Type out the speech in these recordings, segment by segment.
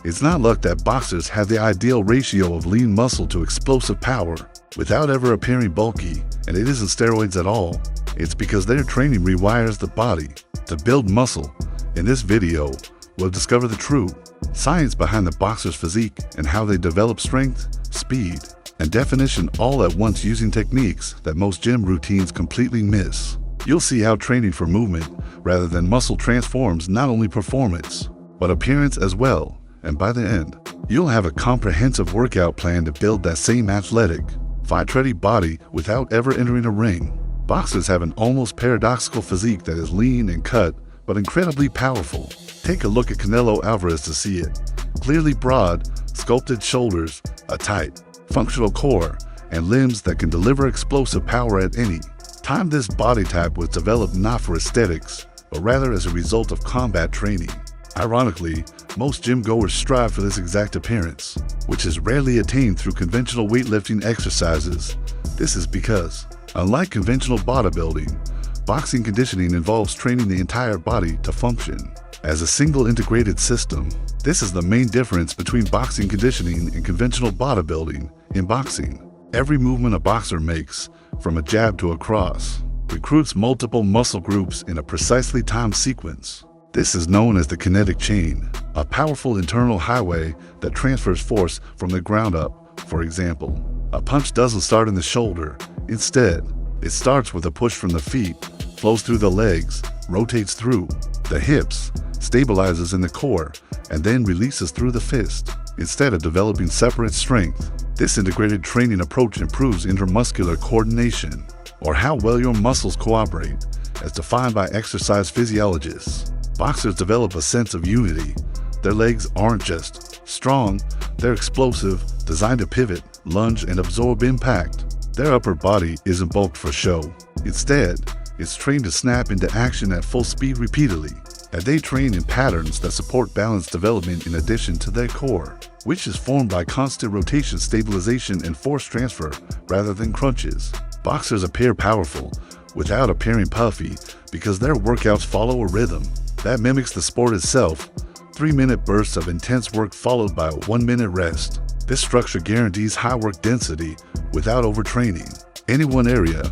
It's not luck that boxers have the ideal ratio of lean muscle to explosive power without ever appearing bulky, and it isn't steroids at all. It's because their training rewires the body to build muscle. In this video, we'll discover the true science behind the boxer's physique and how they develop strength, speed, and definition all at once using techniques that most gym routines completely miss. You'll see how training for movement rather than muscle transforms not only performance, but appearance as well. And by the end, you'll have a comprehensive workout plan to build that same athletic, fight-ready body without ever entering a ring. Boxers have an almost paradoxical physique that is lean and cut, but incredibly powerful. Take a look at Canelo Alvarez to see it. Clearly broad, sculpted shoulders, a tight, functional core, and limbs that can deliver explosive power at any time. This body type was developed not for aesthetics, but rather as a result of combat training. Ironically, most gym goers strive for this exact appearance, which is rarely attained through conventional weightlifting exercises. This is because, unlike conventional bodybuilding, boxing conditioning involves training the entire body to function as a single integrated system. This is the main difference between boxing conditioning and conventional bodybuilding. In boxing, every movement a boxer makes, from a jab to a cross, recruits multiple muscle groups in a precisely timed sequence. This is known as the kinetic chain, a powerful internal highway that transfers force from the ground up. For example, a punch doesn't start in the shoulder. Instead, it starts with a push from the feet, flows through the legs, rotates through the hips, stabilizes in the core, and then releases through the fist. Instead of developing separate strength, this integrated training approach improves intramuscular coordination, or how well your muscles cooperate, as defined by exercise physiologists. Boxers develop a sense of unity. Their legs aren't just strong, they're explosive, designed to pivot, lunge, and absorb impact. Their upper body isn't bulked for show. Instead, it's trained to snap into action at full speed repeatedly, and they train in patterns that support balance development in addition to their core, which is formed by constant rotation, stabilization, and force transfer rather than crunches. Boxers appear powerful without appearing puffy because their workouts follow a rhythm that mimics the sport itself. 3-minute bursts of intense work followed by a 1-minute rest. This structure guarantees high work density without overtraining any one area,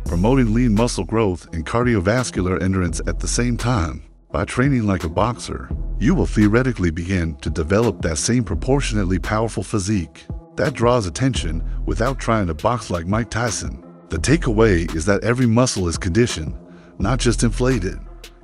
promoting lean muscle growth and cardiovascular endurance at the same time. By training like a boxer, you will theoretically begin to develop that same proportionately powerful physique that draws attention without trying to box like Mike Tyson. The takeaway is that every muscle is conditioned, not just inflated.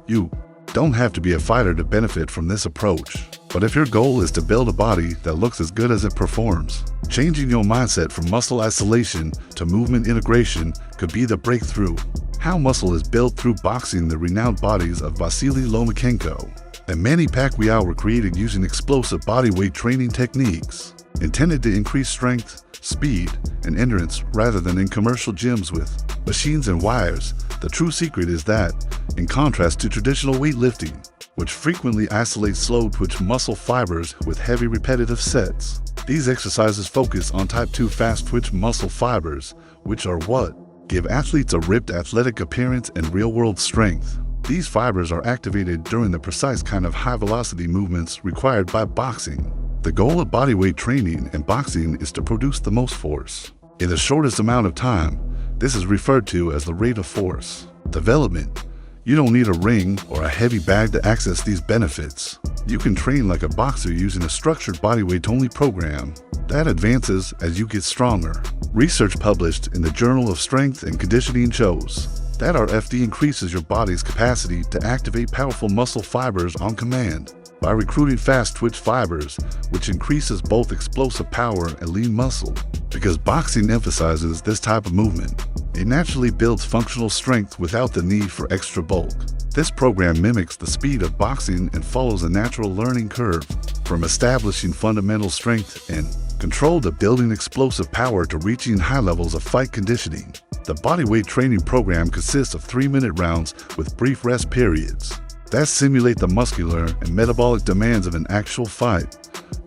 You don't have to be a fighter to benefit from this approach. But if your goal is to build a body that looks as good as it performs, changing your mindset from muscle isolation to movement integration could be the breakthrough. How muscle is built through boxing. The renowned bodies of Vasily Lomachenko and Manny Pacquiao were created using explosive bodyweight training techniques intended to increase strength, speed, and endurance rather than in commercial gyms with machines and wires. The true secret is that, in contrast to traditional weightlifting, which frequently isolates slow-twitch muscle fibers with heavy repetitive sets, these exercises focus on type 2 fast-twitch muscle fibers, which are what give athletes a ripped athletic appearance and real-world strength. These fibers are activated during the precise kind of high-velocity movements required by boxing. The goal of bodyweight training in boxing is to produce the most force in the shortest amount of time. This is referred to as the rate of force development. You don't need a ring or a heavy bag to access these benefits. You can train like a boxer using a structured bodyweight-only program that advances as you get stronger. Research published in the Journal of Strength and Conditioning shows that RFD increases your body's capacity to activate powerful muscle fibers on command by recruiting fast-twitch fibers, which increases both explosive power and lean muscle. Because boxing emphasizes this type of movement, it naturally builds functional strength without the need for extra bulk. This program mimics the speed of boxing and follows a natural learning curve, from establishing fundamental strength and control to building explosive power to reaching high levels of fight conditioning. The bodyweight training program consists of 3-minute rounds with brief rest periods that simulate the muscular and metabolic demands of an actual fight,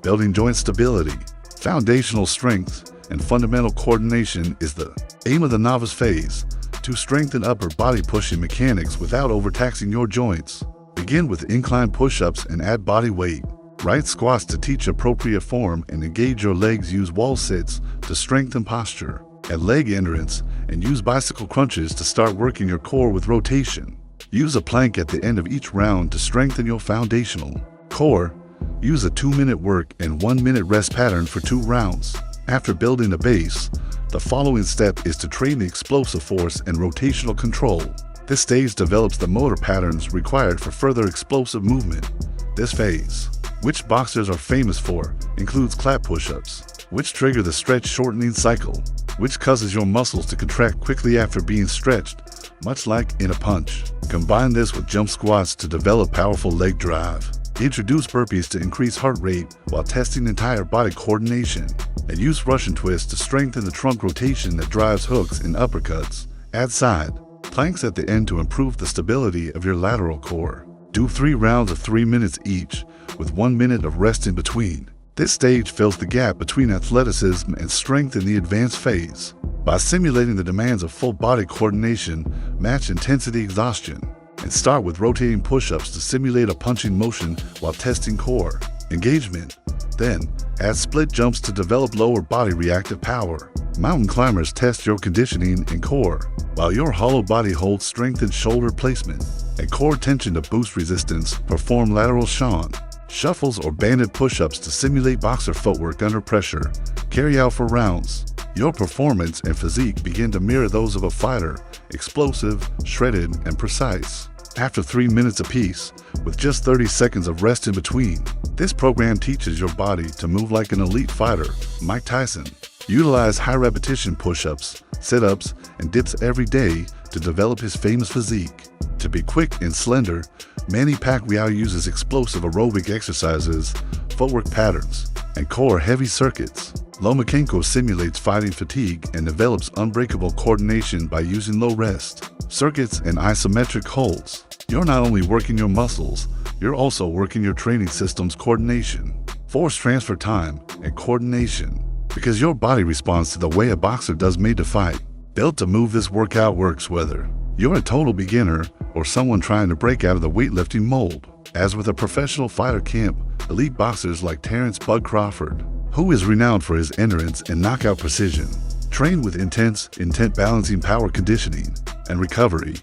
building joint stability, foundational strength, and fundamental coordination is the aim of the novice phase, to strengthen upper body pushing mechanics without overtaxing your joints. Begin with incline push-ups and add body weight. Right squats to teach appropriate form and engage your legs. Use wall sits to strengthen posture. Add leg endurance and use bicycle crunches to start working your core with rotation. Use a plank at the end of each round to strengthen your foundational core. Use a 2-minute work and 1-minute rest pattern for 2 rounds. After building a base, the following step is to train the explosive force and rotational control. This stage develops the motor patterns required for further explosive movement. This phase, which boxers are famous for, includes clap push-ups, which trigger the stretch shortening cycle, which causes your muscles to contract quickly after being stretched, much like in a punch. Combine this with jump squats to develop powerful leg drive. Introduce burpees to increase heart rate while testing entire body coordination. And use Russian twists to strengthen the trunk rotation that drives hooks and uppercuts. Add side planks at the end to improve the stability of your lateral core. Do 3 rounds of 3 minutes each, with 1 minute of rest in between. This stage fills the gap between athleticism and strength in the advanced phase. By simulating the demands of full body coordination, match intensity exhaustion, and start with rotating push-ups to simulate a punching motion while testing core engagement. Then, add split jumps to develop lower body reactive power. Mountain climbers test your conditioning and core, while your hollow body holds strengthened shoulder placement and core tension to boost resistance. Perform lateral shuffles or banded push-ups to simulate boxer footwork under pressure. Carry out for rounds. Your performance and physique begin to mirror those of a fighter, explosive, shredded, and precise. After 3 minutes apiece, with just 30 seconds of rest in between, this program teaches your body to move like an elite fighter. Mike Tyson. Utilize high-repetition push-ups, sit-ups, and dips every day to develop his famous physique. To be quick and slender, Manny Pacquiao uses explosive aerobic exercises, footwork patterns, and core-heavy circuits. Lomachenko simulates fighting fatigue and develops unbreakable coordination by using low-rest circuits and isometric holds. You're not only working your muscles, you're also working your training system's coordination, force transfer time, and coordination. Because your body responds to the way a boxer does made to fight. Built to move, this workout works whether you're a total beginner or someone trying to break out of the weightlifting mold. As with a professional fighter camp, elite boxers like Terrence "Bud" Crawford, who is renowned for his endurance and knockout precision, train with intent balancing power conditioning and recovery.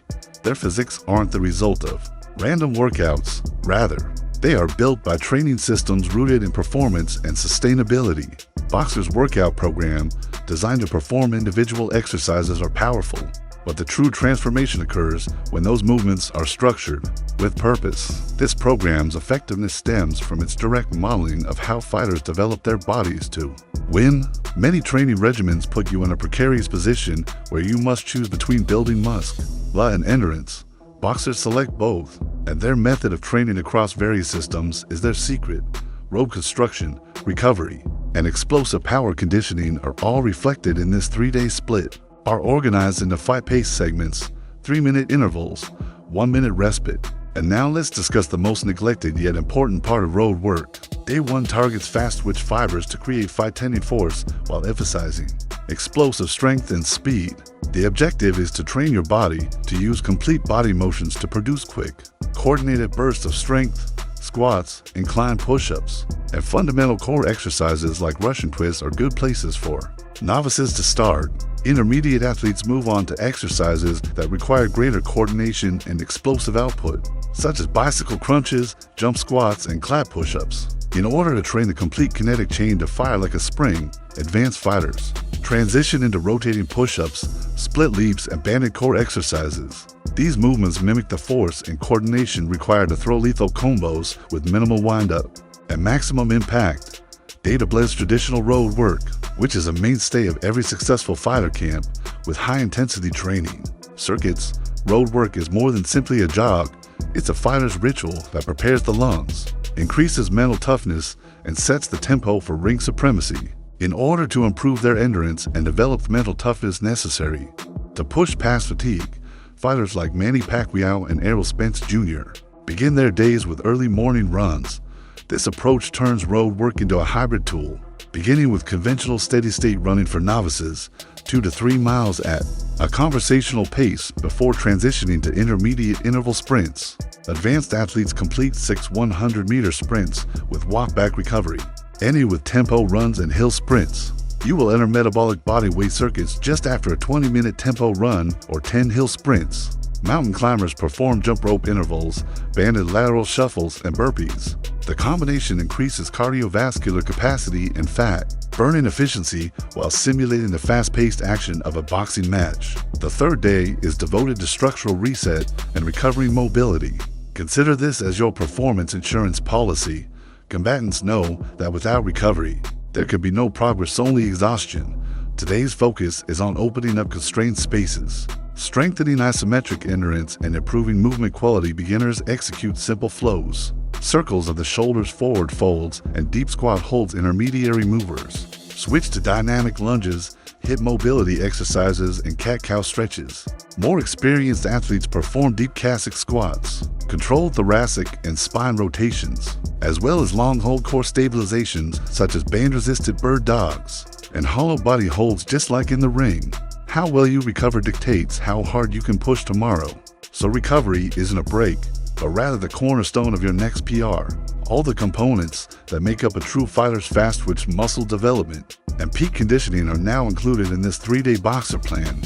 Their physiques aren't the result of random workouts. Rather, they are built by training systems rooted in performance and sustainability. Boxers' workout program, designed to perform individual exercises, are powerful, but the true transformation occurs when those movements are structured with purpose. This program's effectiveness stems from its direct modeling of how fighters develop their bodies to win. Many training regimens put you in a precarious position where you must choose between building muscle and endurance. Boxers select both, and their method of training across various systems is their secret. Rope construction, recovery, and explosive power conditioning are all reflected in this 3-day split. Are organized into 5-pace segments, 3-minute intervals, 1-minute respite. And now let's discuss the most neglected yet important part of road work. Day 1 targets fast-twitch fibers to create fight-tending force while emphasizing explosive strength and speed. The objective is to train your body to use complete body motions to produce quick, coordinated bursts of strength. Squats, incline push-ups, and fundamental core exercises like Russian twists are good places for novices to start. Intermediate athletes move on to exercises that require greater coordination and explosive output, such as bicycle crunches, jump squats, and clap push-ups. In order to train the complete kinetic chain to fire like a spring, advanced fighters transition into rotating push-ups, split leaps, and banded core exercises. These movements mimic the force and coordination required to throw lethal combos with minimal wind-up and maximum impact. Data blends traditional road work, which is a mainstay of every successful fighter camp, with high-intensity training. Circuits. Road work is more than simply a jog. It's a fighter's ritual that prepares the lungs, increases mental toughness, and sets the tempo for ring supremacy. In order to improve their endurance and develop the mental toughness necessary to push past fatigue, fighters like Manny Pacquiao and Errol Spence Jr. begin their days with early morning runs. This approach turns road work into a hybrid tool beginning with conventional steady-state running for novices, 2 to 3 miles at a conversational pace before transitioning to intermediate interval sprints. Advanced athletes complete 6 100-meter sprints with walk-back recovery, ending with tempo runs and hill sprints. You will enter metabolic body weight circuits just after a 20-minute tempo run or 10 hill sprints. Mountain climbers perform jump rope intervals, banded lateral shuffles, and burpees. The combination increases cardiovascular capacity and fat burning efficiency while simulating the fast-paced action of a boxing match. The third day is devoted to structural reset and recovering mobility. Consider this as your performance insurance policy. Combatants know that without recovery, there could be no progress, only exhaustion. Today's focus is on opening up constrained spaces, strengthening isometric endurance, and improving movement quality. Beginners execute simple flows, circles of the shoulders, forward folds, and deep squat holds. Intermediary movers switch to dynamic lunges, hip mobility exercises, and cat-cow stretches. More experienced athletes perform deep Cossack squats, controlled thoracic and spine rotations, as well as long hold core stabilizations such as band-resisted bird dogs and hollow body holds. Just like in the ring, how well you recover dictates how hard you can push tomorrow. So recovery isn't a break, but rather the cornerstone of your next PR. All the components that make up a true fighter's fast-twitch muscle development and peak conditioning are now included in this 3-day boxer plan.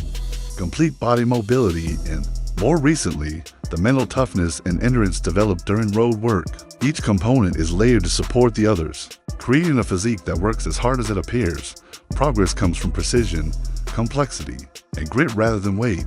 Complete body mobility and, more recently, the mental toughness and endurance developed during road work. Each component is layered to support the others, creating a physique that works as hard as it appears. Progress comes from precision, complexity, and grit rather than weight.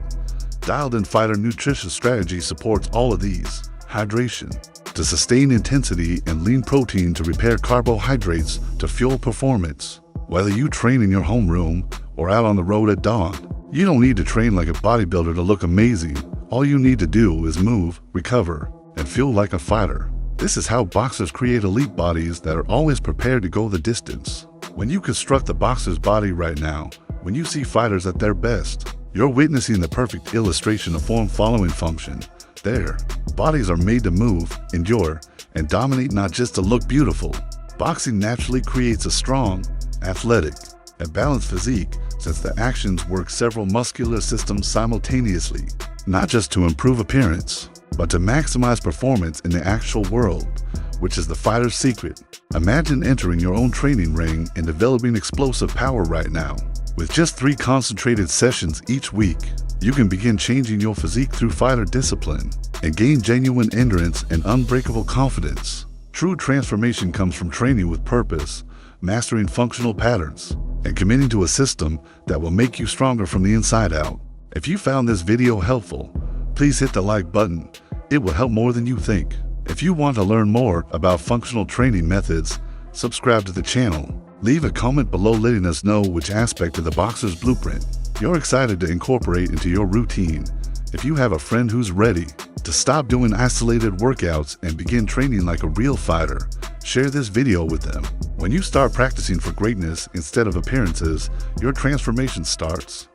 Dialed-in fighter nutrition strategy supports all of these. Hydration to sustain intensity and lean protein to repair carbohydrates to fuel performance. Whether you train in your homeroom or out on the road at dawn, you don't need to train like a bodybuilder to look amazing. All you need to do is move, recover, and feel like a fighter. This is how boxers create elite bodies that are always prepared to go the distance. When you construct the boxer's body right now, when you see fighters at their best, you're witnessing the perfect illustration of form-following function. Their bodies are made to move, endure, and dominate, not just to look beautiful. Boxing naturally creates a strong, athletic, and balanced physique since the actions work several muscular systems simultaneously, not just to improve appearance, but to maximize performance in the actual world, which is the fighter's secret. Imagine entering your own training ring and developing explosive power right now. With just 3 concentrated sessions each week, you can begin changing your physique through fighter discipline and gain genuine endurance and unbreakable confidence. True transformation comes from training with purpose, mastering functional patterns, and committing to a system that will make you stronger from the inside out. If you found this video helpful, please hit the like button. It will help more than you think. If you want to learn more about functional training methods, subscribe to the channel. Leave a comment below letting us know which aspect of the boxer's blueprint you're excited to incorporate into your routine. If you have a friend who's ready to stop doing isolated workouts and begin training like a real fighter, share this video with them. When you start practicing for greatness instead of appearances, your transformation starts.